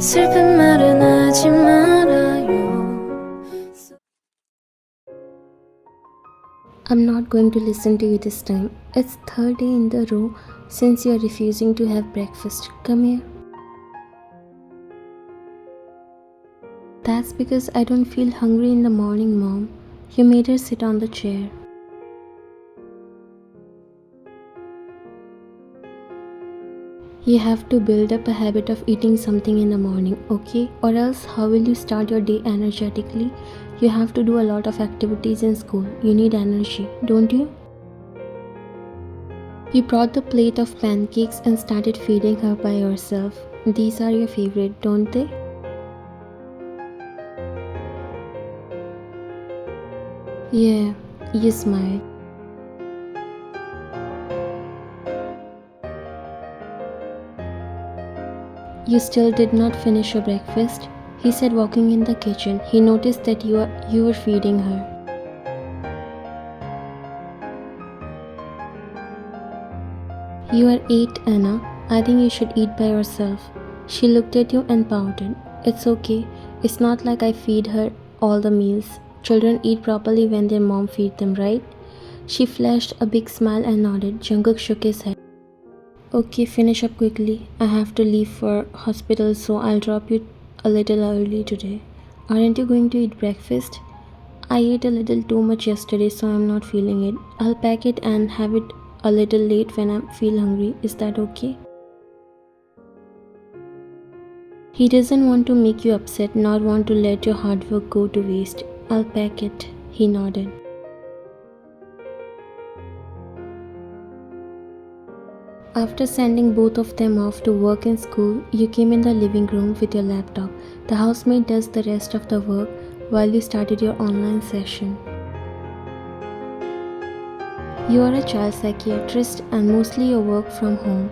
슬픈 말은 하지 말아요. I'm not going to listen to you this time. It's third day in the row since you are refusing to have breakfast. Come here. That's because I don't feel hungry in the morning, Mom. You made her sit on the chair. You have to build up a habit of eating something in the morning, okay? Or else, how will you start your day energetically? You have to do a lot of activities in school. You need energy, don't you? You brought the plate of pancakes and started feeding her by yourself. These are your favorite, don't they? Yeah, you smiled. You still did not finish your breakfast, he said, walking in the kitchen. He noticed that you were feeding her. You are 8, Anna. I think you should eat by yourself. She looked at you and pouted. It's okay. It's not like I feed her all the meals. Children eat properly when their mom feeds them, right? She flashed a big smile and nodded. Jungkook shook his head. Okay, finish up quickly. I have to leave for hospital, so I'll drop you a little early today. Aren't you going to eat breakfast? I ate a little too much yesterday, so I'm not feeling it. I'll pack it and have it a little late when I feel hungry. Is that okay? He doesn't want to make you upset nor want to let your hard work go to waste. I'll pack it. He nodded. After sending both of them off to work and school, you came in the living room with your laptop. The housemaid does the rest of the work while you started your online session. You are a child psychiatrist and mostly you work from home.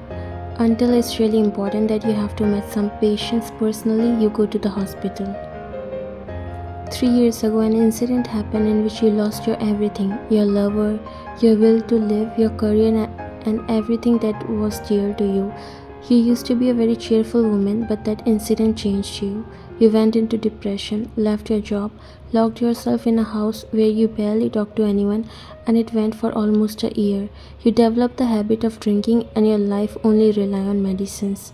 Until it's really important that you have to meet some patients personally, you go to the hospital. 3 years ago, an incident happened in which you lost your everything, your lover, your will to live, your career and everything that was dear to you. You used to be a very cheerful woman, but that incident changed you. You went into depression, left your job, locked yourself in a house where you barely talked to anyone, and it went for almost a year. You developed the habit of drinking and your life only relied on medicines.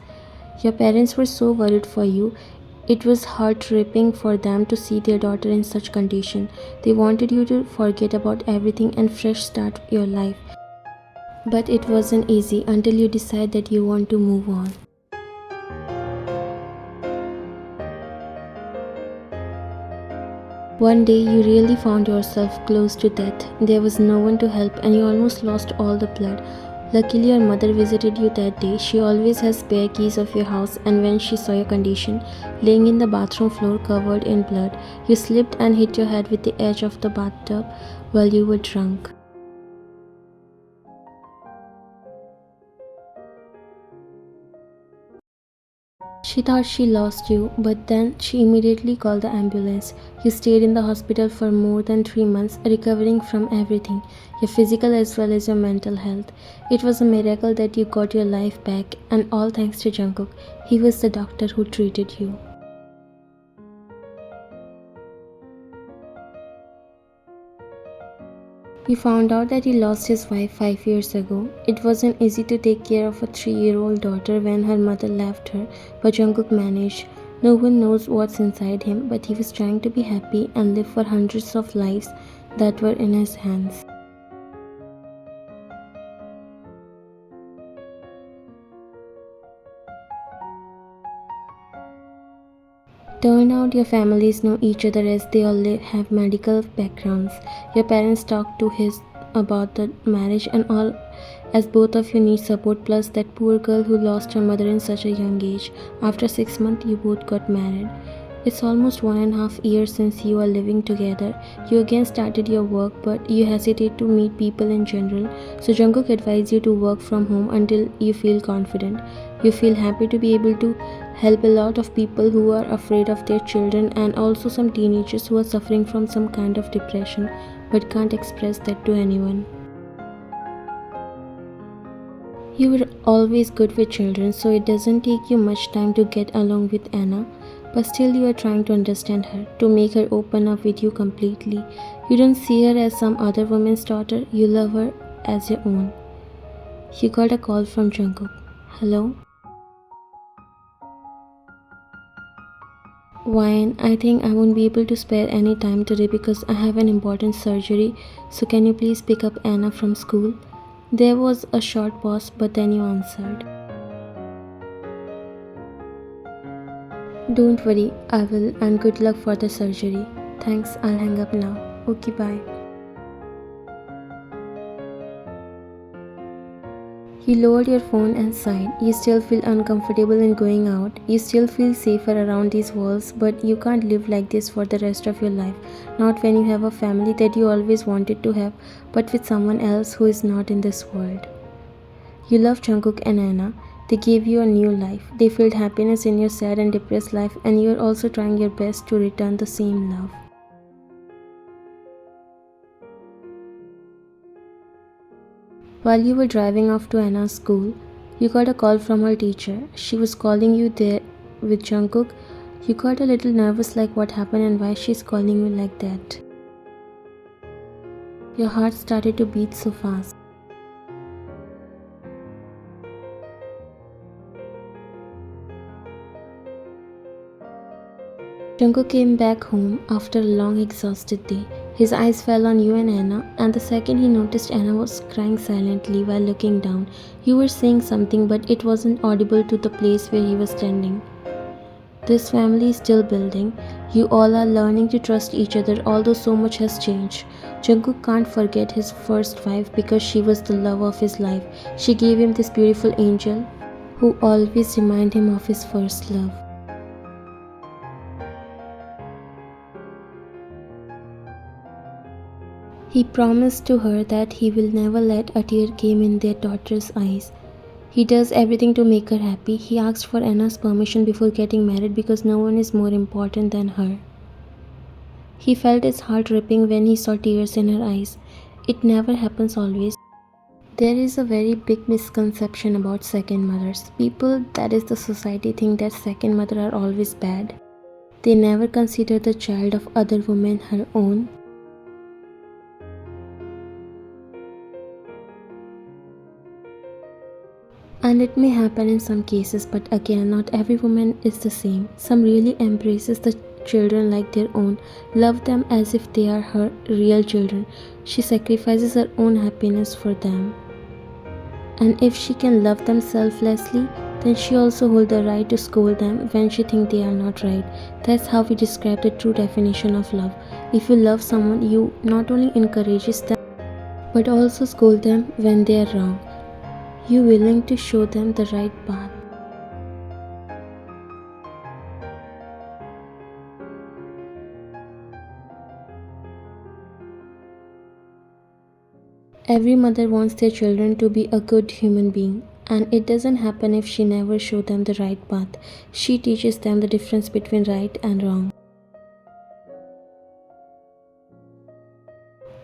Your parents were so worried for you. It was heart-ripping for them to see their daughter in such condition. They wanted you to forget about everything and fresh start your life. But it wasn't easy until you decide that you want to move on. One day you really found yourself close to death. There was no one to help and you almost lost all the blood. Luckily your mother visited you that day. She always has spare keys of your house, and when she saw your condition, laying in the bathroom floor covered in blood, you slipped and hit your head with the edge of the bathtub while you were drunk. She thought she lost you, but then she immediately called the ambulance. You stayed in the hospital for more than 3 months, recovering from everything, your physical as well as your mental health. It was a miracle that you got your life back, and all thanks to Jungkook. He was the doctor who treated you. You found out that he lost his wife 5 years ago. It wasn't easy to take care of a 3-year-old daughter when her mother left her, but Jungkook managed. No one knows what's inside him, but he was trying to be happy and live for hundreds of lives that were in his hands. Turned out your families know each other as they all have medical backgrounds. Your parents talked to his about the marriage and all, as both of you need support, plus that poor girl who lost her mother in such a young age. After 6 months you both got married. It's almost 1.5 years since you are living together. You again started your work, but you hesitate to meet people in general. So Jungkook advised you to work from home until you feel confident. You feel happy to be able to help a lot of people who are afraid of their children, and also some teenagers who are suffering from some kind of depression but can't express that to anyone. You were always good with children, so it doesn't take you much time to get along with Anna, but still you are trying to understand her, to make her open up with you completely. You don't see her as some other woman's daughter, you love her as your own. You got a call from Jungkook. Hello? Wine, I think I won't be able to spare any time today because I have an important surgery, so can you please pick up Anna from school? There was a short pause, but then you answered. Don't worry, I will, and good luck for the surgery. Thanks, I'll hang up now. Okay, bye. You lowered your phone and sighed. You still feel uncomfortable in going out. You still feel safer around these walls, but you can't live like this for the rest of your life. Not when you have a family that you always wanted to have, but with someone else who is not in this world. You love Jungkook and Anna. They gave you a new life. They filled happiness in your sad and depressed life, and you are also trying your best to return the same love. While you were driving off to Anna's school, you got a call from her teacher. She was calling you there with Jungkook. You got a little nervous, like what happened and why she's calling you like that. Your heart started to beat so fast. Jungkook came back home after a long exhausted day. His eyes fell on you and Anna, and the second he noticed Anna was crying silently while looking down. You were saying something, but it wasn't audible to the place where he was standing. This family is still building. You all are learning to trust each other, although so much has changed. Jungkook can't forget his first wife because she was the love of his life. She gave him this beautiful angel who always reminded him of his first love. He promised to her that he will never let a tear come in their daughter's eyes. He does everything to make her happy. He asked for Anna's permission before getting married because no one is more important than her. He felt his heart ripping when he saw tears in her eyes. It never happens always. There is a very big misconception about second mothers. People, that is the society, think that second mothers are always bad. They never consider the child of other women her own. And it may happen in some cases, but again, not every woman is the same. Some really embraces the children like their own, love them as if they are her real children. She sacrifices her own happiness for them. And if she can love them selflessly, then she also holds the right to scold them when she thinks they are not right. That's how we describe the true definition of love. If you love someone, you not only encourages them, but also scold them when they are wrong. You willing to show them the right path. Every mother wants their children to be a good human being, and it doesn't happen if she never shows them the right path. She teaches them the difference between right and wrong.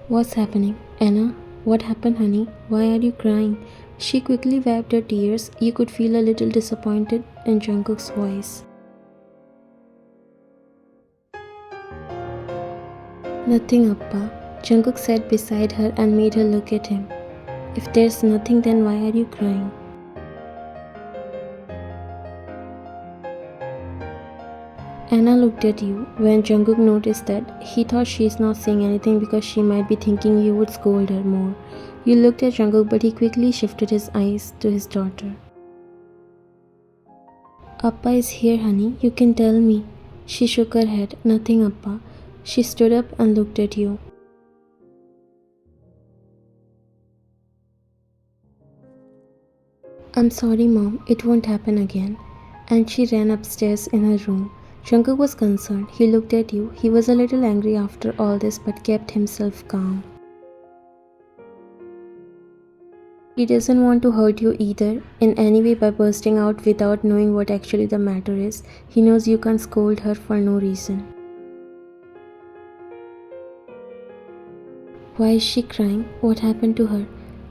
What's happening? Anna? What happened, honey? Why are you crying? She quickly wiped her tears. You could feel a little disappointed in Jungkook's voice. Nothing, Appa. Jungkook sat beside her and made her look at him. If there's nothing, then why are you crying? Anna looked at you. When Jungkook noticed that, he thought she's not saying anything because she might be thinking you would scold her more. You looked at Jungkook, but he quickly shifted his eyes to his daughter. Appa is here, honey. You can tell me. She shook her head. Nothing, Appa. She stood up and looked at you. I'm sorry, Mom. It won't happen again. And she ran upstairs in her room. Jungkook was concerned. He looked at you. He was a little angry after all this, but kept himself calm. He doesn't want to hurt you either, in any way, by bursting out without knowing what actually the matter is. He knows you can't scold her for no reason. Why is she crying? What happened to her?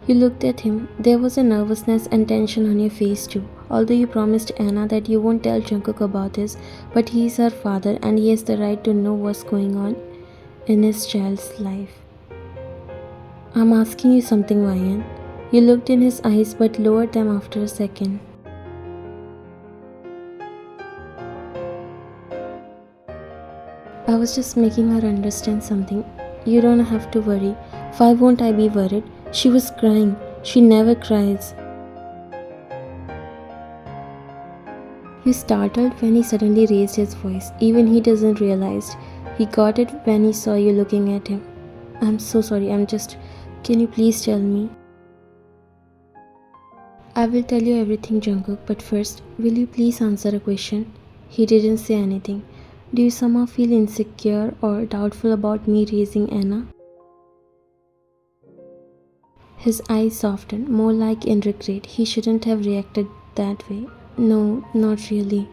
You looked at him. There was a nervousness and tension on your face too. Although you promised Anna that you won't tell Jungkook about this, but he is her father and he has the right to know what's going on in his child's life. I'm asking you something, Ryan. You looked in his eyes but lowered them after a second. I was just making her understand something. You don't have to worry. Why won't I be worried? She was crying. She never cries. You startled when he suddenly raised his voice. Even he doesn't realize. He got it when he saw you looking at him. I'm so sorry. Can you please tell me? I will tell you everything, Jungkook, but first, will you please answer a question? He didn't say anything. Do you somehow feel insecure or doubtful about me raising Anna? His eyes softened, more like in regret. He shouldn't have reacted that way. No, not really.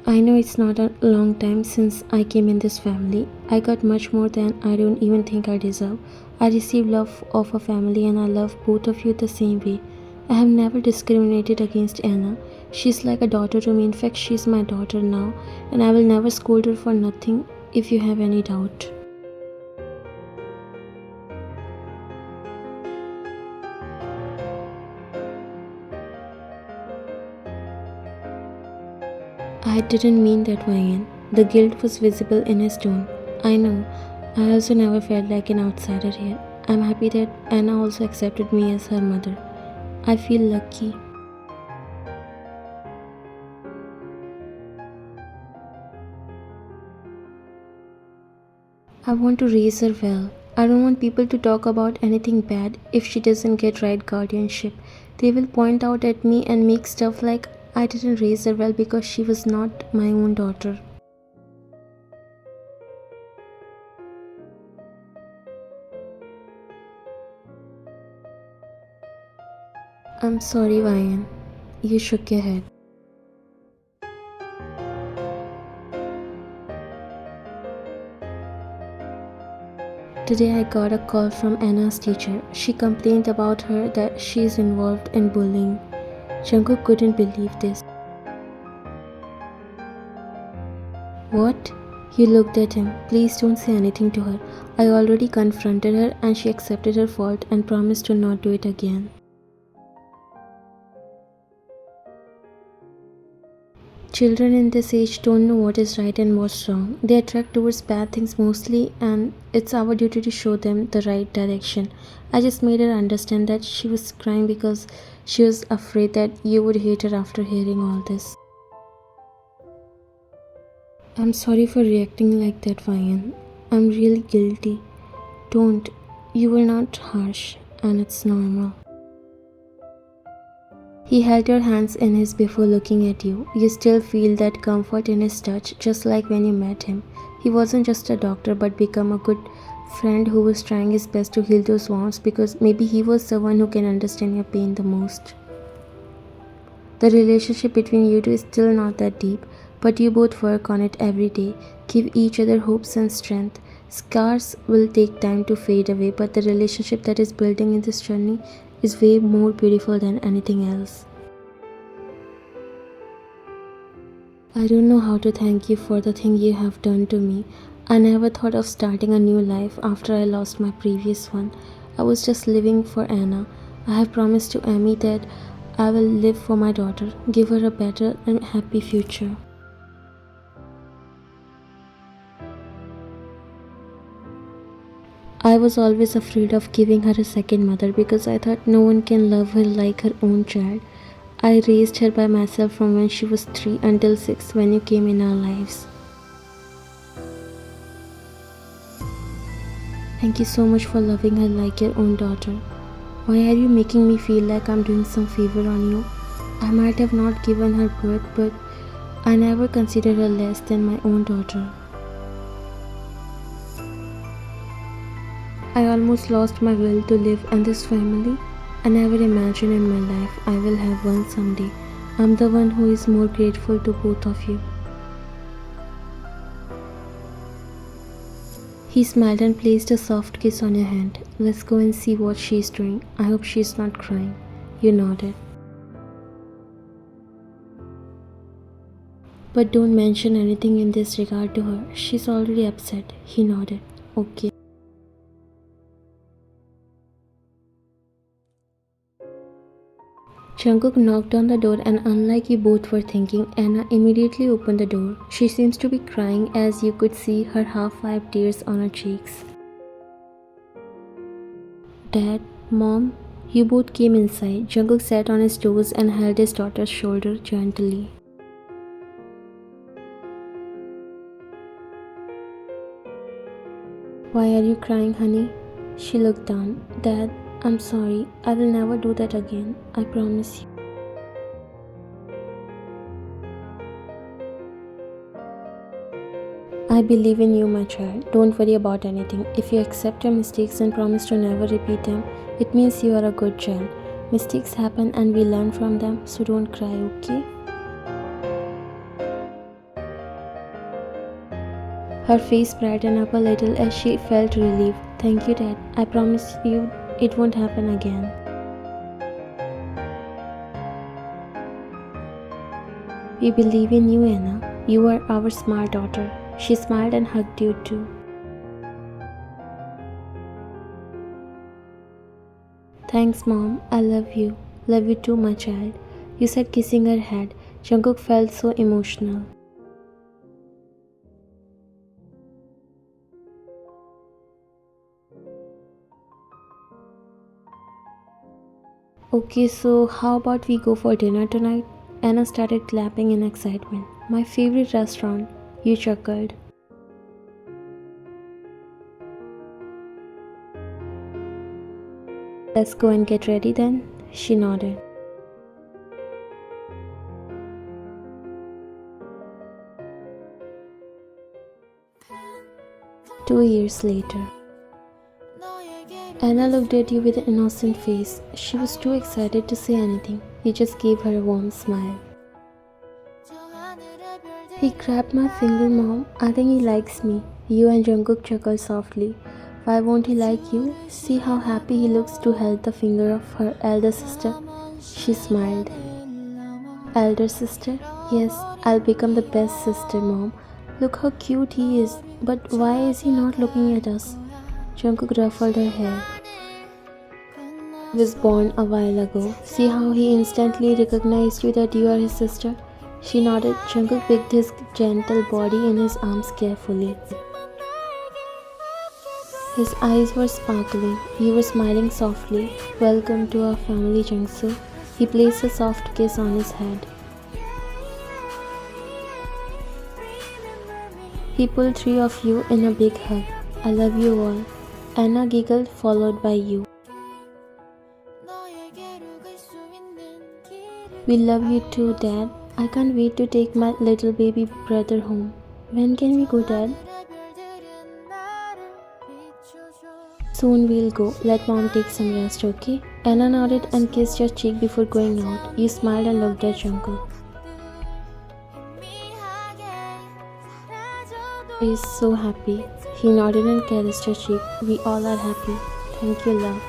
I know it's not a long time since I came in this family. I got much more than I don't even think I deserve. I received love of a family and I love both of you the same way. I have never discriminated against Anna. She's like a daughter to me. In fact, she's my daughter now, and I will never scold her for nothing if you have any doubt. I didn't mean that, Ryan. The guilt was visible in his tone. I know. I also never felt like an outsider here. I'm happy that Anna also accepted me as her mother. I feel lucky. I want to raise her well. I don't want people to talk about anything bad if she doesn't get right guardianship. They will point out at me and make stuff like I didn't raise her well because she was not my own daughter. I'm sorry, Ryan. You shook your head. Today I got a call from Anna's teacher. She complained about her that she is involved in bullying. Jungkook couldn't believe this. What? You looked at him. Please don't say anything to her. I already confronted her and she accepted her fault and promised to not do it again. Children in this age don't know what is right and what's wrong. They attract towards bad things mostly, and it's our duty to show them the right direction. I just made her understand that she was crying because she was afraid that you would hate her after hearing all this. I'm sorry for reacting like that, Ryan. I'm really guilty. Don't. You were not harsh, and it's normal. He held your hands in his before looking at you. You still feel that comfort in his touch, just like when you met him. He wasn't just a doctor but became a good friend who was trying his best to heal those wounds because maybe he was the one who can understand your pain the most. The relationship between you two is still not that deep, but you both work on it every day. Give each other hopes and strength. Scars will take time to fade away, but the relationship that is building in this journey is way more beautiful than anything else. I don't know how to thank you for the thing you have done to me. I never thought of starting a new life after I lost my previous one. I was just living for Anna. I have promised to Amy that I will live for my daughter, give her a better and happy future. I was always afraid of giving her a second mother because I thought no one can love her like her own child. I raised her by myself from when she was 3 until 6 when you came in our lives. Thank you so much for loving her like your own daughter. Why are you making me feel like I'm doing some favor on you? I might have not given her birth, but I never considered her less than my own daughter. I almost lost my will to live in this family. I never imagined in my life I will have one someday. I'm the one who is more grateful to both of you. He smiled and placed a soft kiss on your hand. Let's go and see what she's doing. I hope she's not crying. You nodded. But don't mention anything in this regard to her. She's already upset. He nodded. Okay. Jungkook knocked on the door and unlike you both were thinking, Anna immediately opened the door. She seems to be crying as you could see her half-wiped tears on her cheeks. Dad, Mom, you both came inside. Jungkook sat on his toes and held his daughter's shoulder gently. Why are you crying, honey? She looked down. Dad, I'm sorry. I will never do that again. I promise you. I believe in you, my child. Don't worry about anything. If you accept your mistakes and promise to never repeat them, it means you are a good child. Mistakes happen and we learn from them, so don't cry, okay? Her face brightened up a little as she felt relief. Thank you, Dad. I promise you it won't happen again. We believe in you, Anna. You are our smart daughter. She smiled and hugged you too. Thanks, Mom. I love you. Love you too, my child. You said, kissing her head. Jungkook felt so emotional. Okay, so how about we go for dinner tonight? Anna started clapping in excitement. My favorite restaurant. You chuckled. Let's go and get ready then. She nodded. Two years later. Anna looked at you with an innocent face. She was too excited to say anything. You just gave her a warm smile. He grabbed my finger, Mom. I think he likes me. You and Jungkook chuckled softly. Why won't he like you? See how happy he looks to hold the finger of her elder sister. She smiled. Elder sister? Yes, I'll become the best sister, Mom. Look how cute he is. But why is he not looking at us? Jungkook ruffled her hair. He was born a while ago. See how he instantly recognized you that you are his sister? She nodded. Jungkook picked his gentle body in his arms carefully. His eyes were sparkling. You were smiling softly. Welcome to our family, Jungsu. He placed a soft kiss on his head. He pulled three of you in a big hug. I love you all. Anna giggled, followed by you. We love you too, Dad. I can't wait to take my little baby brother home. When can we go, Dad? Soon we'll go. Let Mom take some rest, okay? Anna nodded and kissed your cheek before going out. You smiled and looked at Jungkook. He is so happy. He nodded and caressed your cheek. We all are happy. Thank you, love.